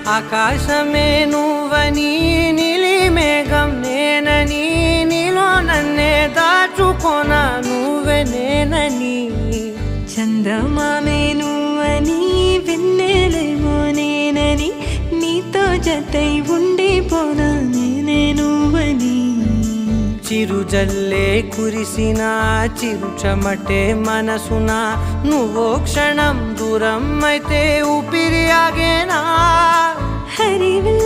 ఆకాశమే నువ్వని నీలి మేఘం నేనని నీలో నన్నే దాచుకోనా నువ్వే నేనని చందమామే నువ్వని వెన్నెలేమో నేనని నీతో జతై ఉండిపోనా నేనే నువ్వని చిరుజల్లే కురిసిన చిరు చెమటే మనసున నువ్వో క్షణం దూరం అయితే ఊపిరి ఆగేనా హరివిల్